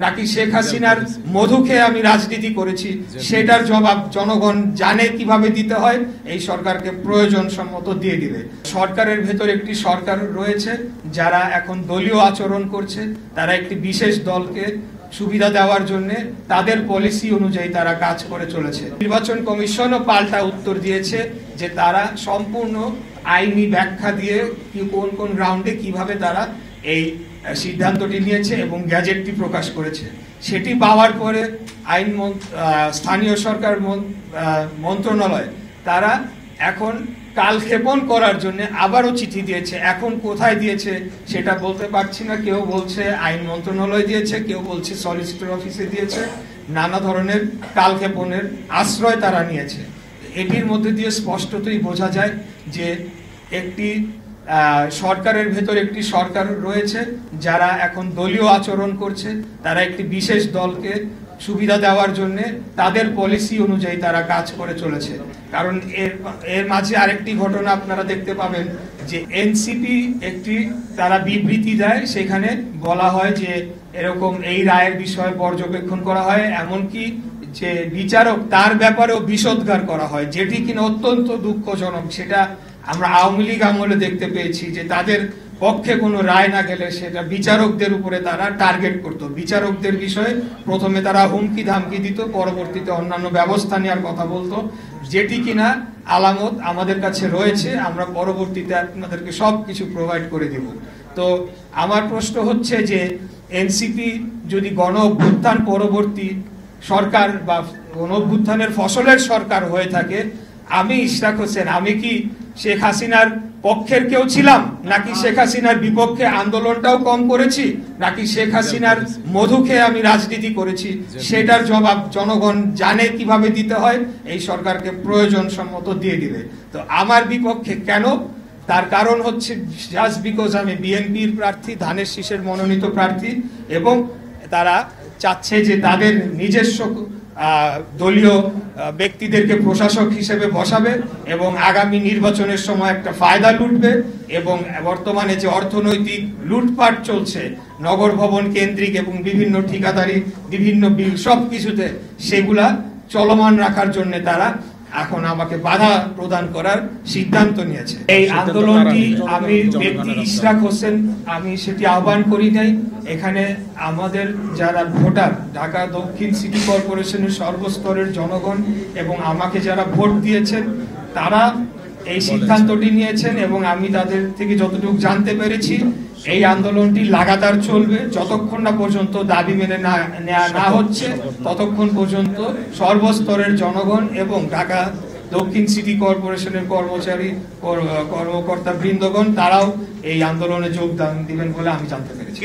নাকি শেখ হাসিনার মধু খেয়ে আমি রাজনীতি করেছি, সেটার জবাব জনগণ জানে কিভাবে দিতে হয়। এই সরকারকে প্রয়োজন সম্মত দিয়ে দিবে। সরকারের ভেতর একটি সরকার রয়েছে যারা এখন দলীয় আচরণ করছে, তারা একটি বিশেষ দলকে সুবিধা দেওয়ার জন্য তাদের পলিসি অনুযায়ী তারা কাজ করে চলেছে। নির্বাচন কমিশনও পাল্টা উত্তর দিয়েছে যে তারা সম্পূর্ণ আইনি ব্যাখ্যা দিয়ে কোন কোন গ্রাউন্ডে কিভাবে তারা এই সিদ্ধান্তটি নিয়েছে এবং গ্যাজেটটি প্রকাশ করেছে। সেটি পাওয়ার পরে স্থানীয় সরকার মন্ত্রণালয় তারা এখন কালক্ষেপণ করার জন্য আবারও চিঠি দিয়েছে। এখন কোথায় দিয়েছে সেটা বলতে পারছি না। কেউ বলছে আইন মন্ত্রণালয় দিয়েছে, কেউ বলছে সলিসিটর অফিসে দিয়েছে। নানা ধরনের কালক্ষেপণের আশ্রয় তারা নিয়েছে। এটির মধ্যে দিয়ে স্পষ্টতই বোঝা যায় যে একটি সরকারের ভেতর একটি সরকার রয়েছে যারা এখন দলীয় আচরণ করছে, তারা একটি বিশেষ দলকে সুবিধা দেওয়ার জন্য তাদের পলিসি অনুযায়ী তারা কাজ করে চলেছে। কারণ এর মাঝে আরেকটি ঘটনা আপনারা দেখতে পাবেন যে এনসিপি একটি তারা বিবৃতি দেয়, সেখানে বলা হয় যে এরকম এই রায়ের বিষয়ে পর্যবেক্ষণ করা হয়, এমনকি যে বিচারক তার ব্যাপারেও বিষোদ্গার করা হয়, যেটি কিনা অত্যন্ত দুঃখজনক। সেটা আমরা আওয়ামী লীগ আমলে দেখতে পেয়েছি যে তাদের পক্ষে কোনো রায় না গেলে সেটা বিচারকদের উপরে তারা টার্গেট করত। বিচারকদের বিষয়ে প্রথমে তারা হুমকি ধামকি দিত, পরবর্তীতে অন্যান্য ব্যবস্থা নেওয়ার কথা বলতো, যেটি কিনা আলামত আমাদের কাছে রয়েছে। আমরা পরবর্তীতে আপনাদেরকে সবকিছু প্রোভাইড করে দিব। তো আমার প্রশ্ন হচ্ছে যে এনসিপি যদি গণ অভ্যুত্থান পরবর্তী সরকার বা গণ অভ্যুত্থানের ফসলের সরকার হয়ে থাকে, আমি ইশরাক হোসেন আমি কি শেখ হাসিনার পক্ষের কেউ ছিলাম, নাকি শেখ হাসিনার বিপক্ষে আন্দোলনটাও কম করেছি, নাকি শেখ হাসিনার মধু খেয়ে আমি রাজনীতি করেছি, সেটার জবাব জনগণ জানে কিভাবে দিতে হয়। এই সরকারকে প্রয়োজন সম্মত দিয়ে দিবে। তো আমার বিপক্ষে কেন? তার কারণ হচ্ছে জাস্ট বিকজ আমি বিএনপির প্রার্থী, ধানের শীষের মনোনীত প্রার্থী, এবং তারা চাচ্ছে যে তাদের নিজস্ব দলীয় ব্যক্তিদেরকে প্রশাসক হিসেবে বসাবে এবং আগামী নির্বাচনের সময় একটা ফায়দা লুটবে। এবং বর্তমানে যে অর্থনৈতিক লুটপাট চলছে নগর ভবন কেন্দ্রিক এবং বিভিন্ন ঠিকাদারি, বিভিন্ন বিল, সব কিছুতে সেগুলা চলমান রাখার জন্য তারা এখন আমাকে বাধা প্রদান করার সিদ্ধান্ত নিয়েছে। এই আন্দোলনটি আমি ব্যক্তি ইশরাক হোসেন আমি সেটি আহ্বান করি নাই। এখানে আমাদের যারা ভোটার, ঢাকা দক্ষিণ সিটি কর্পোরেশনের সর্বস্তরের জনগণ এবং আমাকে যারা ভোট দিয়েছেন তারা এই সিদ্ধান্তটি নিয়েছেন, এবং আমি তাদের থেকে যতটুকু জানতে পেরেছি এই আন্দোলনটি লাগাতার চলবে যতক্ষণ না পর্যন্ত দাবি মেনে নেওয়া না হচ্ছে, ততক্ষণ পর্যন্ত সর্বস্তরের জনগণ এবং ঢাকা দক্ষিণ সিটি কর্পোরেশনের কর্মচারী কর্মকর্তা বৃন্দগণ তারাও এই আন্দোলনে যোগদান দিবেন বলে আমি জানতে পেরেছি।